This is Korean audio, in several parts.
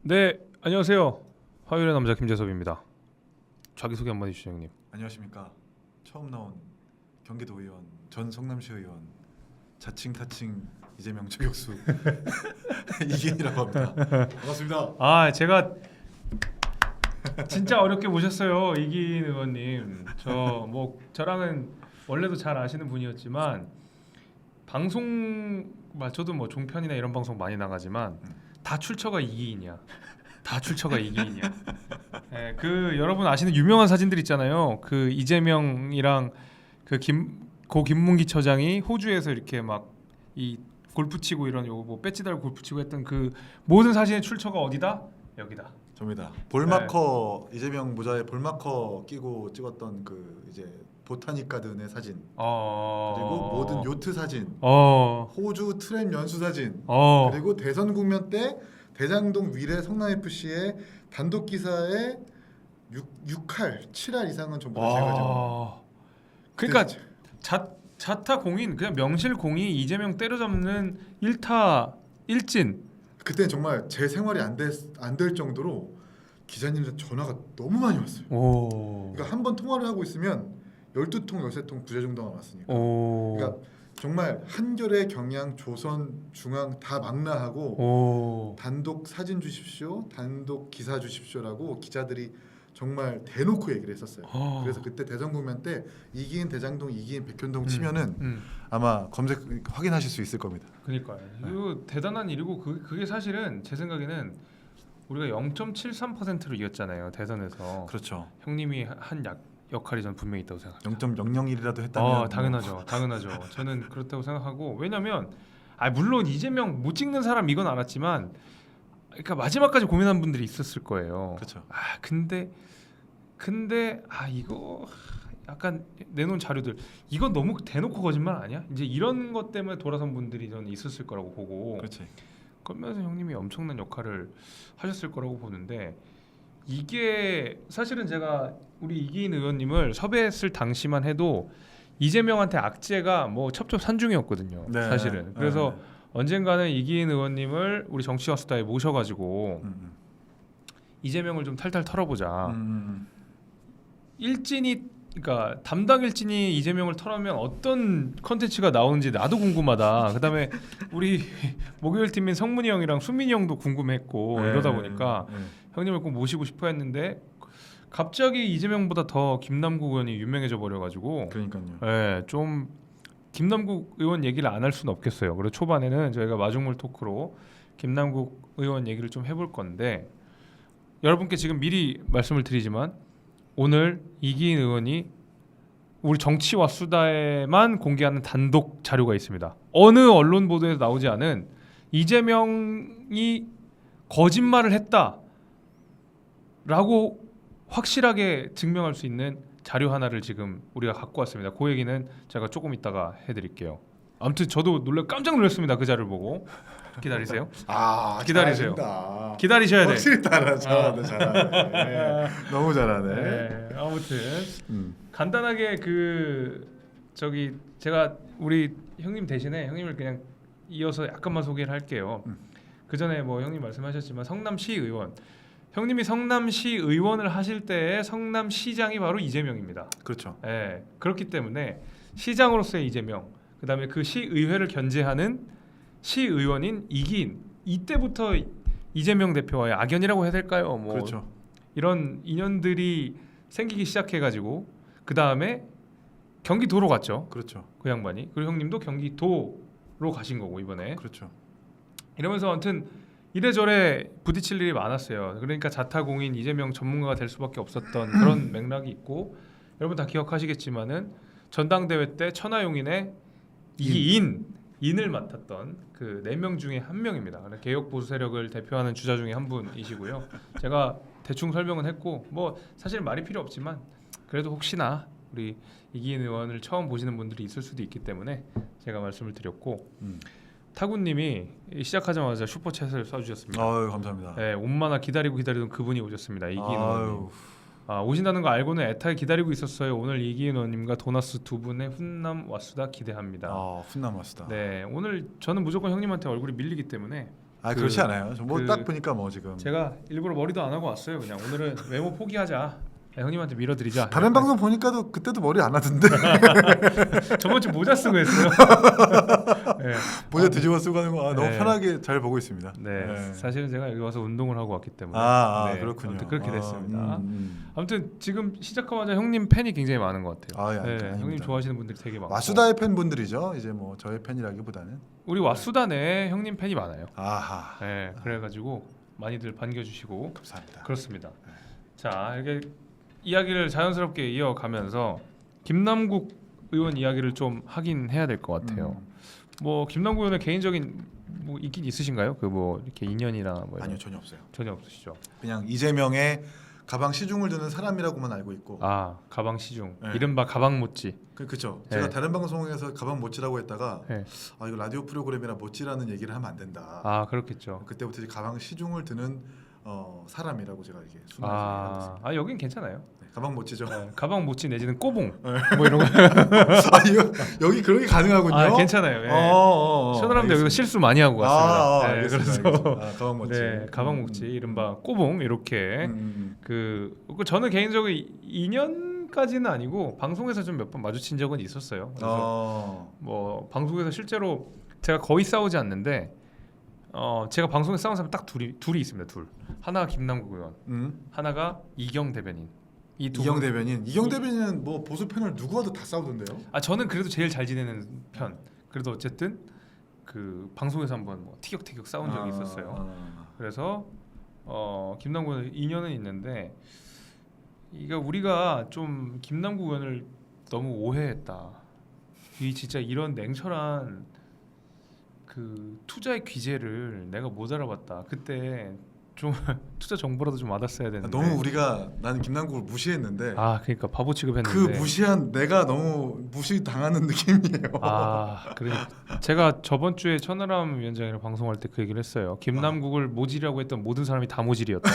네, 안녕하세요. 화요일의 남자 김재섭입니다. 자기소개 한번 해주시죠, 형님. 안녕하십니까. 처음 나온 경기도 의원, 전 성남시 의원, 자칭 타칭 이재명 저격수 이기인이라고 합니다. 반갑습니다. 아, 제가 진짜 어렵게 모셨어요, 이기인 의원님. 저랑은 원래도 잘 아시는 분이었지만 방송, 저도 뭐 종편이나 이런 방송 많이 나가지만 다 출처가 이기인이야. 다 출처가 이기인이야. 네, 그 여러분 아시는 유명한 사진들 있잖아요. 그 이재명이랑 그 고 김문기 처장이 호주에서 이렇게 막 이 골프 치고 이런 요거 뭐 배지 달고 골프 치고 했던 그 모든 사진의 출처가 어디다? 여기다. 접니다. 볼마커 이재명 모자에 볼마커 끼고 찍었던 그 이제 보타닉 가든의 사진. 그리고 모든 요트 사진. 호주 트램 연수 사진. 그리고 대선 국면 때 대장동 위례 성남 FC의 단독 기사에 6할, 7할 이상은 전부 다 제가 지금. 그러니까 자타 공인 그냥 명실 공이 이재명 때려잡는 1타 1진. 그때 정말 제 생활이 안 될 정도로 기자님들 전화가 너무 많이 왔어요. 그러니까 한 번 통화를 하고 있으면 12통, 13통 부재중당화 왔으니까. 그러니까 정말 한겨레, 경향, 조선, 중앙 다 망라하고 단독 사진 주십시오, 단독 기사 주십시오라고 기자들이 정말 대놓고 얘기를 했었어요. 그래서 그때 대선 국면 때 이기인 대장동, 이기인 백현동 치면은 아마 검색 확인하실 수 있을 겁니다. 그러니까요. 이거 대단한 일이고 그게 사실은 제 생각에는 우리가 0.73%로 이겼잖아요, 대선에서. 그렇죠. 형님이 한 역할이 전 분명히 있다고 생각해요. 0.001이라도 했다면 당연하죠. 저는 그렇다고 생각하고, 왜냐면 물론 이재명 못 찍는 사람 이건 알았지만 그러니까 마지막까지 고민한 분들이 있었을 거예요. 그렇죠. 근데 이거 약간 내놓은 자료들 이건 너무 대놓고 거짓말 아니야? 이제 이런 것 때문에 돌아선 분들이 저는 있었을 거라고 보고. 그렇지. 그러면서 형님이 엄청난 역할을 하셨을 거라고 보는데, 이게 사실은 제가 우리 이기인 의원님을 섭외했을 당시만 해도 이재명한테 악재가 뭐 첩첩산중이었거든요. 네. 사실은. 그래서 언젠가는 이기인 의원님을 우리 정치와 수다에 모셔가지고 이재명을 좀 탈탈 털어보자. 그러니까 담당 일진이 이재명을 털으면 어떤 컨텐츠가 나오는지 나도 궁금하다. 그다음에 우리 목요일 팀인 성문이 형이랑 수민이 형도 궁금했고 이러다 보니까 형님을 꼭 모시고 싶어 했는데 갑자기 이재명보다 더 김남국 의원이 유명해져 버려가지고. 그러니까요. 좀 김남국 의원 얘기를 안 할 수는 없겠어요. 그래서 초반에는 저희가 마중물 토크로 김남국 의원 얘기를 좀 해볼 건데, 여러분께 지금 미리 말씀을 드리지만 오늘 이기인 의원이 우리 정치와 수다에만 공개하는 단독 자료가 있습니다. 어느 언론 보도에서 나오지 않은 이재명이 거짓말을 했다라고 확실하게 증명할 수 있는 자료 하나를 지금 우리가 갖고 왔습니다. 그 얘기는 제가 조금 이따가 해드릴게요. 아무튼 저도 깜짝 놀랐습니다. 그 자료를 보고. 기다리세요. 기다리세요. 잘하신다. 기다리셔야 돼. 확실히 잘하네. 너무 잘하네. 네, 아무튼 간단하게 제가 우리 형님 대신에 형님을 그냥 이어서 약간만 소개를 할게요. 그 전에 뭐 형님 말씀하셨지만 성남시 의원. 형님이 성남시 의원을 하실 때의 성남시장이 바로 이재명입니다. 그렇죠. 네, 그렇기 때문에 시장으로서의 이재명, 그다음에 그 시의회를 견제하는 시의원인 이기인, 이때부터 이재명 대표와의 악연이라고 해야 될까요? 뭐 그렇죠. 이런 인연들이 생기기 시작해가지고 그 다음에 경기도로 갔죠. 그렇죠. 그 양반이. 그리고 형님도 경기도로 가신 거고 이번에. 그렇죠. 이러면서 아무튼 이래저래 부딪힐 일이 많았어요. 그러니까 자타공인 이재명 전문가가 될 수밖에 없었던 그런 맥락이 있고, 여러분 다 기억하시겠지만은 전당대회 때 천하용인의 인을 맡았던 그 4명 중에 한 명입니다. 개혁 보수 세력을 대표하는 주자 중에 한 분이시고요. 제가 대충 설명은 했고 뭐 사실 말이 필요 없지만 그래도 혹시나 우리 이기인 의원을 처음 보시는 분들이 있을 수도 있기 때문에 제가 말씀을 드렸고, 타구님이 시작하자마자 슈퍼챗을 쏴주셨습니다. 아유 감사합니다. 네, 온만화 기다리던 그분이 오셨습니다. 이기인 의원님. 오신다는 거 알고는 애타게 기다리고 있었어요. 오늘 이기인 의원님과 도나스 두 분의 훈남 왓수다 기대합니다. 훈남 왓수다. 네, 오늘 저는 무조건 형님한테 얼굴이 밀리기 때문에 그렇지 않아요. 뭐 그- 딱 보니까 뭐 지금 제가 일부러 머리도 안 하고 왔어요. 그냥 오늘은 외모 포기하자. 네, 형님한테 밀어드리자. 다른 방송 보니까도 그때도 머리 안 하던데 저번 주 모자 쓰고 했어요. 네. 모자 뒤집어 쓰고 하는 거 너무 네. 편하게 잘 보고 있습니다. 네, 사실은 제가 여기 와서 운동을 하고 왔기 때문에 네, 그렇군요. 아무튼 그렇게 됐습니다. 음. 아무튼 지금 시작하자마자 형님 팬이 굉장히 많은 것 같아요. 예, 네, 아닙니다. 형님 좋아하시는 분들이 되게 많고. 와수다의 팬분들이죠. 이제 뭐 저의 팬이라기보다는 우리 왓수다 내에 형님 팬이 많아요. 아하. 네, 그래가지고 많이들 반겨주시고 감사합니다. 그렇습니다. 자, 이렇게 이야기를 자연스럽게 이어가면서 김남국 의원 이야기를 좀 하긴 해야 될 것 같아요. 뭐 김남국 의원의 개인적인 뭐 있긴 있으신가요? 그 뭐 이렇게 인연이나 뭐 이런 아니요, 전혀 없어요. 전혀 없으시죠? 그냥 이재명의 가방 시중을 드는 사람이라고만 알고 있고. 가방 시중, 네. 이른바 가방 모찌. 그렇죠. 네. 제가 다른 방송에서 가방 모찌라고 했다가 네. 이거 라디오 프로그램이라 모찌라는 얘기를 하면 안 된다. 그렇겠죠. 그때부터 이제 가방 시중을 드는 사람이라고 제가 이게 순화해서 얘기하고 있습니다. 여긴 괜찮아요. 네, 가방 모찌죠. 네, 가방 모찌 내지는 꼬봉 뭐 이런 거. 이거 여기 그런 게 가능하군요. 괜찮아요. 네. 시원하는데 여기서 실수 많이 하고 갔습니다. 네, 알겠습니다. 그래서 가방 모찌. 네, 가방 모찌 이른바 꼬봉 이렇게 그 저는 개인적으로 2년까지는 아니고 방송에서 좀 몇 번 마주친 적은 있었어요. 그래서 뭐 방송에서 실제로 제가 거의 싸우지 않는데 제가 방송에 싸운 사람 딱 둘이 있습니다. 둘. 하나가 김남국 의원, 하나가 이경 대변인. 이경 대변인은 뭐 보수 패널 누구와도 다 싸우던데요. 저는 그래도 제일 잘 지내는 편. 그래도 어쨌든 그 방송에서 한번 뭐 티격태격 싸운 적이 있었어요. 그래서 김남국 의원 2년은 있는데 이거 우리가 좀 김남국 의원을 너무 오해했다. 이 진짜 이런 냉철한 그 투자의 귀재를 내가 못 알아봤다. 그때 좀 투자 정보라도 좀 받았어야 되는데. 너무 우리가 나는 김남국을 무시했는데. 그러니까 바보 취급했는데. 그 무시한 내가 너무 무시당하는 느낌이에요. 그래 제가 저번 주에 천하람 위원장이랑 방송할 때 그 얘기를 했어요. 김남국을 모질이라고 했던 모든 사람이 다 모질이었다.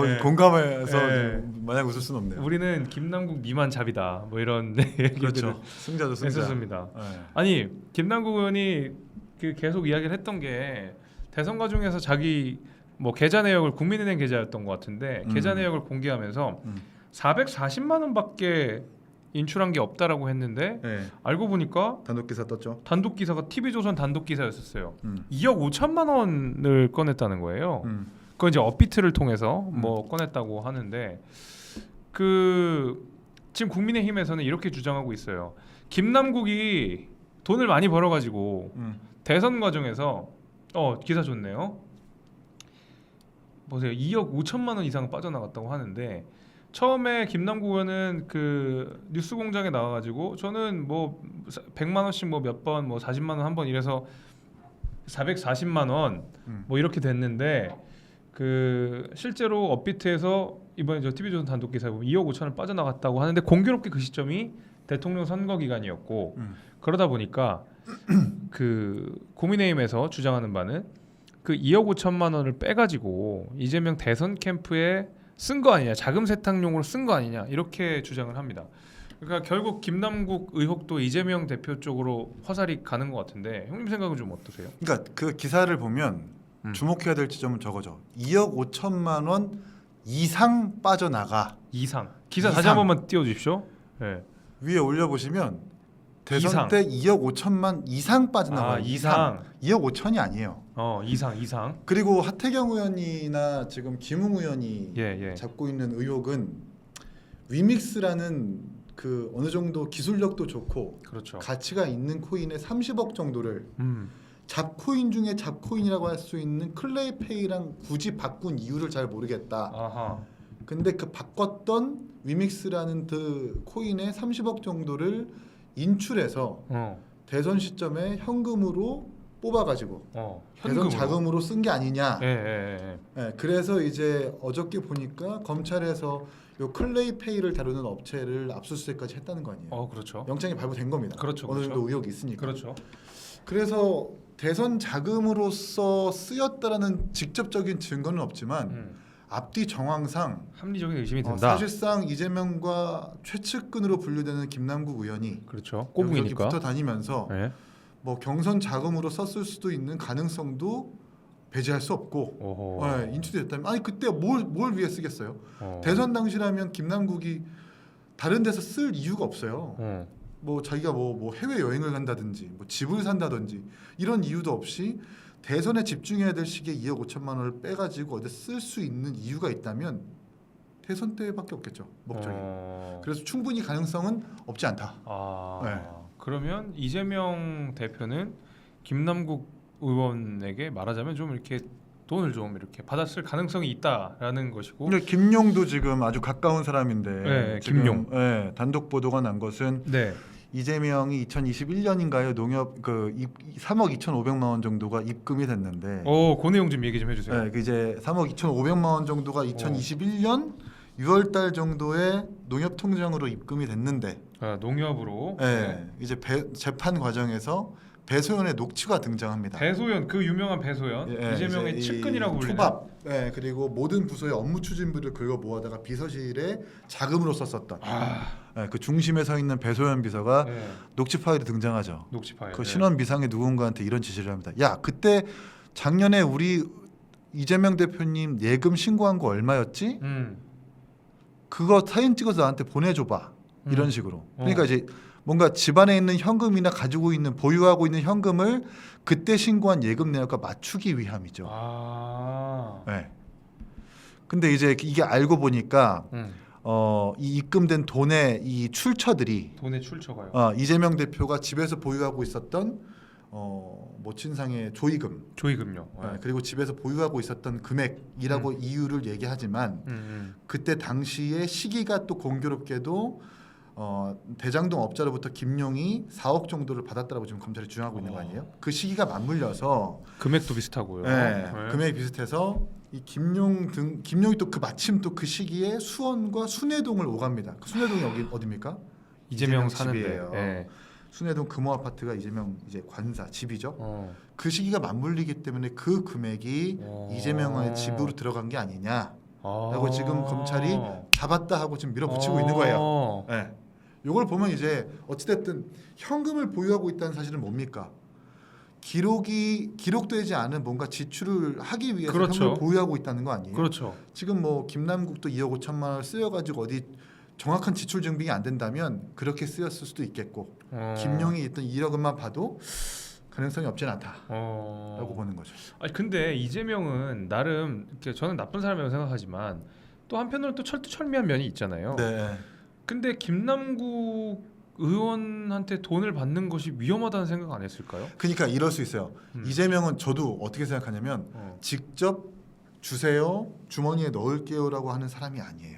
네. 공감해서 네. 마냥 웃을 수는 없네요. 우리는 김남국 미만 잡이다. 뭐 이런 얘기를 그렇죠. 승자죠, 승자. 했었습니다. 네. 아니 김남국 의원이 그 계속 이야기를 했던 게 대선 과정에서 자기 뭐 계좌 내역을 국민은행 계좌였던 것 같은데 계좌 내역을 공개하면서 440만 원밖에 인출한 게 없다라고 했는데 알고 보니까 단독 기사 떴죠. 단독 기사가 TV조선 단독 기사였었어요. 2억 5천만 원을 꺼냈다는 거예요. 그건 이제 업비트를 통해서 뭐 꺼냈다고 하는데 그 지금 국민의힘에서는 이렇게 주장하고 있어요. 김남국이 돈을 많이 벌어가지고 대선 과정에서 기사 좋네요. 보세요. 2억 5천만 원 이상 빠져나갔다고 하는데 처음에 김남국 의원은 그 뉴스공장에 나와가지고 저는 뭐 100만 원씩 뭐 몇 번 뭐 40만 원 한 번 이래서 440만 원 뭐 이렇게 됐는데 그 실제로 업비트에서 이번에 저 TV조선 단독 기사에 보면 2억 5천을 빠져나갔다고 하는데 공교롭게 그 시점이 대통령 선거 기간이었고 그러다 보니까 그 국민의힘에서 주장하는 바는 그 2억 5천만 원을 빼가지고 이재명 대선 캠프에 쓴 거 아니냐, 자금 세탁용으로 쓴 거 아니냐 이렇게 주장을 합니다. 그러니까 결국 김남국 의혹도 이재명 대표 쪽으로 화살이 가는 것 같은데 형님 생각은 좀 어떠세요? 그러니까 그 기사를 보면 주목해야 될 지점은 저거죠. 2억 5천만 원 이상 빠져나가. 이상. 기사 다시 한 번만 띄워주십시오. 네. 위에 올려보시면 대선 이상. 때 2억 5천만 이상 빠져나가요. 이상. 2억 5천이 아니에요. 이상. 그리고 하태경 의원이나 지금 김웅 의원이 잡고 있는 의혹은 위믹스라는 그 어느 정도 기술력도 좋고 그렇죠. 가치가 있는 코인의 30억 정도를 잡코인 중에 잡코인이라고 할 수 있는 클레이페이랑 굳이 바꾼 이유를 잘 모르겠다. 근데 그 바꿨던 위믹스라는 그 코인의 30억 정도를 인출해서 대선 시점에 현금으로 뽑아가지고 대선 자금으로 쓴 게 아니냐. 그래서 이제 어저께 보니까 검찰에서 요 클레이페이를 다루는 업체를 압수수색까지 했다는 거 아니에요. 그렇죠. 영장이 발부된 겁니다. 그렇죠. 어느 정도 의혹이 있으니까. 그렇죠. 그래서 대선 자금으로서 쓰였다라는 직접적인 증거는 없지만 앞뒤 정황상 합리적인 의심이 든다. 사실상 이재명과 최측근으로 분류되는 김남국 의원이 그렇죠. 여기 꼬붕이니까. 붙어 다니면서 네. 뭐 경선 자금으로 썼을 수도 있는 가능성도 배제할 수 없고 오호. 인출됐다면 아니 그때 뭘 위해 쓰겠어요? 어. 대선 당시라면 김남국이 다른 데서 쓸 이유가 없어요. 뭐 자기가 뭐 해외 여행을 간다든지 뭐 집을 산다든지 이런 이유도 없이 대선에 집중해야 될 시기에 2억 5천만 원을 빼가지고 어디 쓸 수 있는 이유가 있다면 대선 때밖에 없겠죠 목적이. 그래서 충분히 가능성은 없지 않다. 네. 그러면 이재명 대표는 김남국 의원에게 말하자면 좀 이렇게 돈을 좀 이렇게 받았을 가능성이 있다라는 것이고. 근데 김용도 지금 아주 가까운 사람인데 네, 지금, 김용. 단독 보도가 난 것은 네. 이재명이 2021년인가요 농협 3억 2,500만 원 정도가 입금이 됐는데. 그 내용 좀 얘기 좀 해주세요. 네, 그 이제 3억 2,500만 원 정도가 2021년 6월달 정도에 농협 통장으로 입금이 됐는데. 농협으로. 네, 이제 재판 과정에서 배소연의 녹취가 등장합니다. 배소연 그 유명한 배소연 이재명의 측근이라고 불리는 초밥. 네, 그리고 모든 부서의 업무 추진부를 긁어 모아다가 비서실에 자금으로 썼었던 그 중심에 서 있는 배소연 비서가 녹취 파일이 등장하죠. 녹취 파일. 그 신원 비상의 누군가한테 이런 지시를 합니다. 야, 그때 작년에 우리 이재명 대표님 예금 신고한 거 얼마였지? 그거 사진 찍어서 나한테 보내줘봐. 이런 식으로. 그러니까 이제 뭔가 집안에 있는 현금이나 가지고 있는 보유하고 있는 현금을 그때 신고한 예금 내역과 맞추기 위함이죠. 네. 근데 이제 이게 알고 보니까 이 입금된 돈의 이 출처들이 돈의 출처가요. 이재명 대표가 집에서 보유하고 있었던 모친상의 조의금요. 그리고 집에서 보유하고 있었던 금액이라고 이유를 얘기하지만 그때 당시에 시기가 또 공교롭게도 대장동 업자로부터 김용이 4억 정도를 받았다라고 지금 검찰이 주장하고 있는 거 아니에요? 그 시기가 맞물려서 금액도 비슷하고요. 금액이 비슷해서 이 김용이 또 그 마침 또 그 시기에 수원과 순회동을 오갑니다. 그 순회동이 어디입니까? 이재명 집이에요. 사는데. 순회동 금호 아파트가 이재명 이제 관사 집이죠. 그 시기가 맞물리기 때문에 그 금액이 이재명의 집으로 들어간 게 아니냐라고 지금 검찰이 잡았다 하고 지금 밀어붙이고 있는 거예요. 네. 이걸 보면 이제 어찌됐든 현금을 보유하고 있다는 사실은 뭡니까? 기록되지 않은 뭔가 지출을 하기 위해서 현금을 보유하고 있다는 거 아니에요? 그렇죠. 지금 뭐 김남국도 2억 5천만 원을 쓰여가지고 어디 정확한 지출 증빙이 안 된다면 그렇게 쓰였을 수도 있겠고 김용이 일단 1억원만 봐도 가능성이 없진 않다라고 보는 거죠. 아니 근데 이재명은 나름 저는 나쁜 사람이라고 생각하지만 또 한편으로는 또 철두철미한 면이 있잖아요. 네. 근데 김남국 의원한테 돈을 받는 것이 위험하다는 생각 안 했을까요? 그러니까 이럴 수 있어요. 이재명은 저도 어떻게 생각하냐면 직접 주세요, 주머니에 넣을게요라고 하는 사람이 아니에요.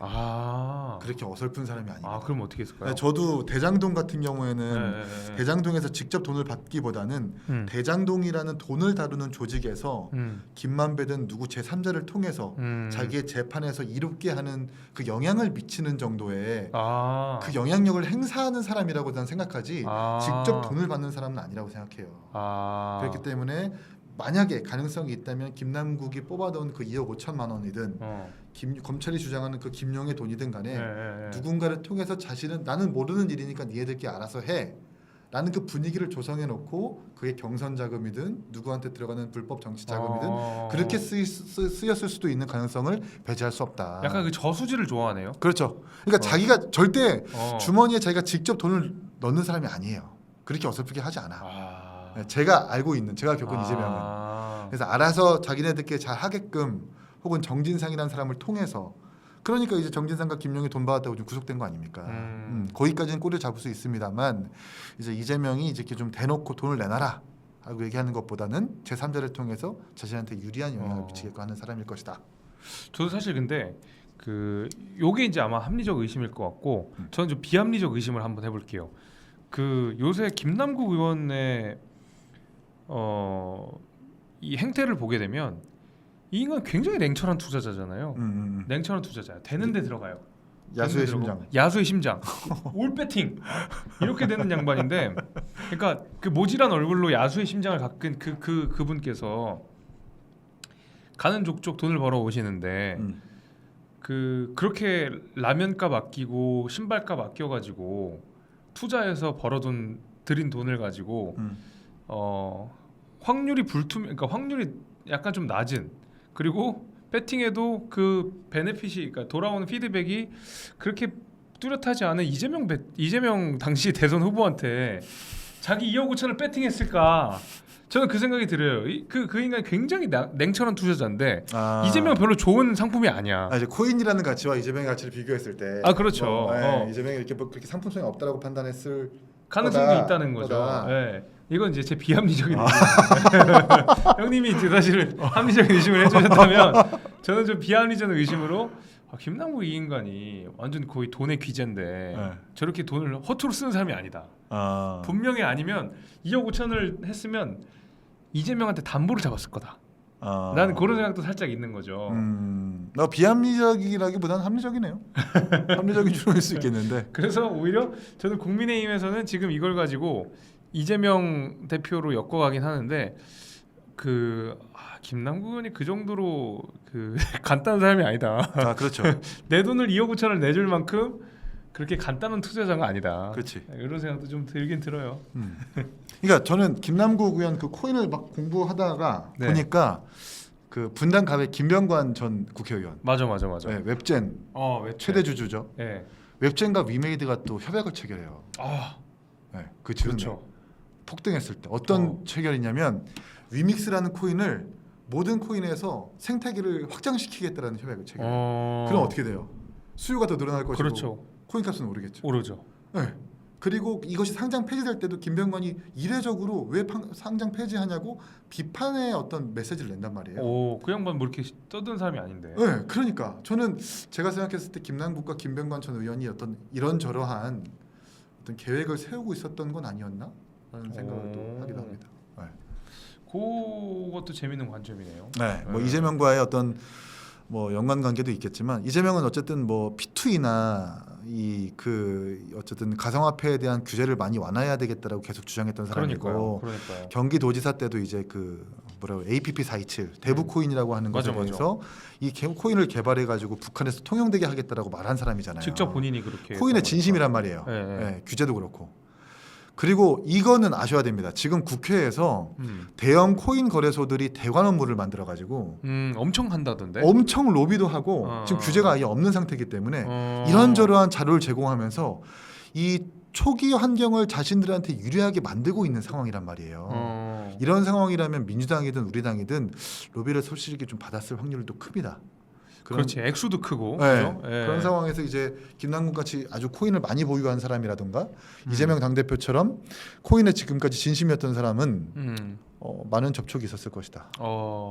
그렇게 어설픈 사람이 아닙니다. 그럼 어떻게 했을까요? 네, 저도 대장동 같은 경우에는 대장동에서 직접 돈을 받기보다는 대장동이라는 돈을 다루는 조직에서 김만배든 누구 제3자를 통해서 자기의 재판에서 이롭게 하는 그 영향을 미치는 정도의 그 영향력을 행사하는 사람이라고 저는 생각하지 직접 돈을 받는 사람은 아니라고 생각해요. 그렇기 때문에 만약에 가능성이 있다면 김남국이 뽑아놓은 그 2억 5천만 원이든 검찰이 주장하는 그 김용의 돈이든 간에 누군가를 통해서 자신은 나는 모르는 일이니까 니네들끼리 알아서 해 라는 그 분위기를 조성해 놓고 그게 경선 자금이든 누구한테 들어가는 불법 정치 자금이든 그렇게 쓰였을 수도 있는 가능성을 배제할 수 없다. 약간 그 저수지를 좋아하네요. 그렇죠. 그러니까 자기가 절대 주머니에 자기가 직접 돈을 넣는 사람이 아니에요. 그렇게 어설프게 하지 않아. 제가 겪은 이재명은 그래서 알아서 자기네들끼리 잘 하게끔 혹은 정진상이라는 사람을 통해서 그러니까 이제 정진상과 김용이 돈 받았다고 좀 구속된 거 아닙니까? 거기까지는 꼬리를 잡을 수 있습니다만 이제 이재명이 이제 이렇게 좀 대놓고 돈을 내놔라 하고 얘기하는 것보다는 제3자를 통해서 자신한테 유리한 영향을 미치게끔 하는 사람일 것이다. 저도 사실 근데 요게 이제 아마 합리적 의심일 것 같고 저는 좀 비합리적 의심을 한번 해볼게요. 요새 김남국 의원의 이 행태를 보게 되면 이 인간 굉장히 냉철한 투자자잖아요. 냉철한 투자자. 되는 데 들어가요. 야수의 심장. 야수의 심장. 올 배팅. 이렇게 되는 양반인데, 그러니까 그 모질한 얼굴로 야수의 심장을 갖은 그분께서 가는 족족 돈을 벌어 오시는데 그렇게 라면값 아끼고 신발값 아껴가지고 투자해서 들인 돈을 가지고 확률이 그러니까 확률이 약간 좀 낮은, 그리고 배팅에도 그 베네핏이, 그러니까 돌아오는 피드백이 그렇게 뚜렷하지 않은 이재명 당시 대선 후보한테 자기 2억 5천을 배팅했을까? 저는 그 생각이 들어요. 그 인간이 굉장히 냉철한 투자자인데 이재명 별로 좋은 상품이 아니야. 이제 코인이라는 가치와 이재명의 가치를 비교했을 때, 그렇죠. 이재명이 이렇게 뭐 그렇게 상품성이 없다라고 판단했을 가능성이 있다는 거죠. 예. 이건 이제 제 비합리적인 의심. 형님이 사실 합리적인 의심을 해주셨다면 저는 좀 비합리적인 의심으로 김남국 이 인간이 완전 거의 돈의 귀재인데 저렇게 돈을 허투루 쓰는 사람이 아니다. 분명히 아니면 2억 5천을 했으면 이재명한테 담보를 잡았을 거다. 나는 그런 생각도 살짝 있는 거죠. 비합리적이라기보다는 합리적이네요. 합리적인 추론일 수 있겠는데. 그래서 오히려 저는 국민의힘에서는 지금 이걸 가지고 이재명 대표로 엮어가긴 하는데 김남국 의원이 그 정도로 간단한 사람이 아니다. 그렇죠. 내 돈을 2억 5천을 내줄 만큼 그렇게 간단한 투자자가 아니다. 그렇지. 이런 생각도 좀 들긴 들어요. 그러니까 저는 김남국 의원 그 코인을 막 공부하다가 네. 보니까 그 분당 갑의 김병관 전 국회의원. 맞아. 네, 웹젠 최대 주주죠. 네. 웹젠과 위메이드가 또 협약을 체결해요. 네, 그 즈음에 그렇죠. 폭등했을 때 어떤 체결이냐면 위믹스라는 코인을 모든 코인에서 생태계를 확장시키겠다라는 협약을 체결해요. 그럼 어떻게 돼요? 수요가 더 늘어날 것이고 그렇죠. 코인 값은 오르겠죠. 오르죠. 네. 그리고 이것이 상장 폐지될 때도 김병관이 이례적으로 왜 상장 폐지하냐고 비판의 어떤 메시지를 낸단 말이에요. 그 양반 뭐 이렇게 떠드는 사람이 아닌데. 네, 그러니까 저는 제가 생각했을 때 김남국과 김병관 전 의원이 어떤 이런저러한 어떤 계획을 세우고 있었던 건 아니었나라는 생각을 또 하기도 합니다. 네. 그것도 재밌는 관점이네요. 네, 뭐 이재명과의 어떤 뭐 연관관계도 있겠지만 이재명은 어쨌든 뭐 P2E나 어쨌든 가상화폐에 대한 규제를 많이 완화해야 되겠다라고 계속 주장했던 사람이고, 그러니까요. 경기도지사 때도 이제 APP 427 대북코인이라고 하는 것에 대해서 이 코인을 개발해 가지고 북한에서 통용되게 하겠다라고 말한 사람이잖아요. 직접 본인이 그렇게 코인의 진심이란 말이에요. 네, 규제도 그렇고. 그리고 이거는 아셔야 됩니다. 지금 국회에서 대형 코인 거래소들이 대관 업무를 만들어 가지고 엄청 한다던데. 엄청 로비도 하고 지금 규제가 아예 없는 상태이기 때문에 이런저러한 자료를 제공하면서 이 초기 환경을 자신들한테 유리하게 만들고 있는 상황이란 말이에요. 이런 상황이라면 민주당이든 우리 당이든 로비를 솔직히 좀 받았을 확률도 큽니다. 그렇지, 액수도 크고. 네. 그렇죠? 그런 상황에서 이제 김남국 같이 아주 코인을 많이 보유한 사람이라든가 이재명 당대표처럼 코인에 지금까지 진심이었던 사람은 많은 접촉이 있었을 것이다.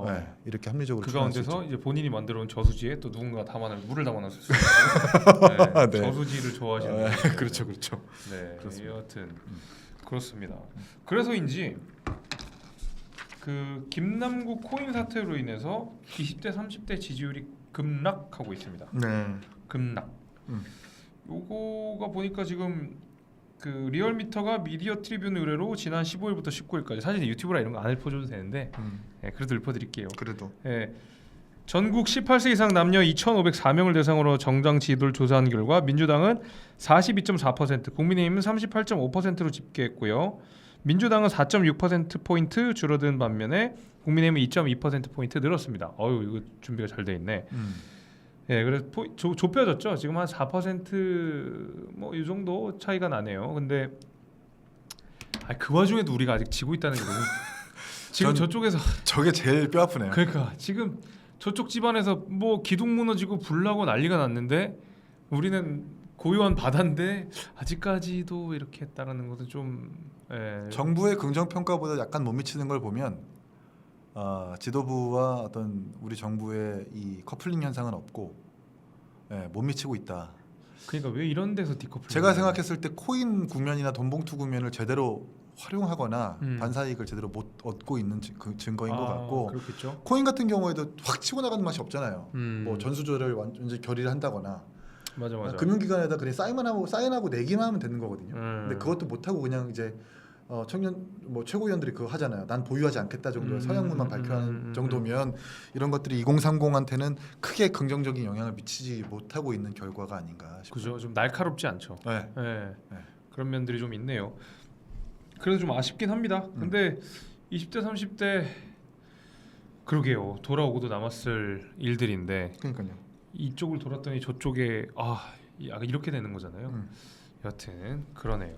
네. 이렇게 합리적으로 그 가운데서 이제 본인이 만들어온 저수지에 또 누군가 물을 담아놨을 수 있고. 네. 저수지를 좋아하시는 분들. 그렇죠. 네, 그렇습니다. 여하튼 그렇습니다. 그래서인지 김남국 코인 사태로 인해서 20대 30대 지지율이 급락하고 있습니다. 네. 급락. 요거가 보니까 지금 리얼미터가 미디어 트리뷴 의뢰로 지난 15일부터 19일까지, 사실 유튜브라 이런 거 안 읊어줘도 되는데 그래도 읊어드릴게요. 그래도. 전국 18세 이상 남녀 2,504명을 대상으로 정당 지지도를 조사한 결과 민주당은 42.4%, 국민의힘은 38.5%로 집계했고요. 민주당은 4.6%포인트 줄어든 반면에 국민의힘은 2.2%포인트 늘었습니다. 이거 준비가 잘 돼 있네. 그래서 좁혀졌죠. 지금 한 4% 이 정도 차이가 나네요. 근데 그 와중에도 우리가 아직 지고 있다는 게 너무 지금 저쪽에서 저게 제일 뼈 아프네요. 그러니까 지금 저쪽 집안에서 기둥 무너지고 불나고 난리가 났는데 우리는 고요한 바다인데 아직까지도 이렇게 했다라는 것은 좀 정부의 긍정 평가보다 약간 못 미치는 걸 보면 지도부와 어떤 우리 정부의 이 커플링 현상은 없고 못 미치고 있다. 그러니까 왜 이런 데서 디커플링? 제가 생각했을 때 코인 국면이나 돈봉투 국면을 제대로 활용하거나 반사이익을 제대로 못 얻고 있는 증거인 것 같고, 그렇겠죠. 코인 같은 경우에도 확 치고 나가는 맛이 없잖아요. 뭐 전수조를 완전히 결의를 한다거나 맞아. 금융기관에다 그냥 사인하고 내기만 하면 되는 거거든요. 근데 그것도 못 하고 그냥 이제 청년 뭐 최고위원들이 그거 하잖아요. 난 보유하지 않겠다 정도의 서양문만 발표하는 정도면 이런 것들이 2030한테는 크게 긍정적인 영향을 미치지 못하고 있는 결과가 아닌가 싶어요. 그죠. 좀 날카롭지 않죠. 네. 네. 네. 그런 면들이 좀 있네요. 그래서 좀 아쉽긴 합니다. 근데 20대 30대 그러게요. 돌아오고도 남았을 일들인데 그러니까요. 이쪽을 돌았더니 저쪽에 약간 이렇게 되는 거잖아요. 여튼 그러네요.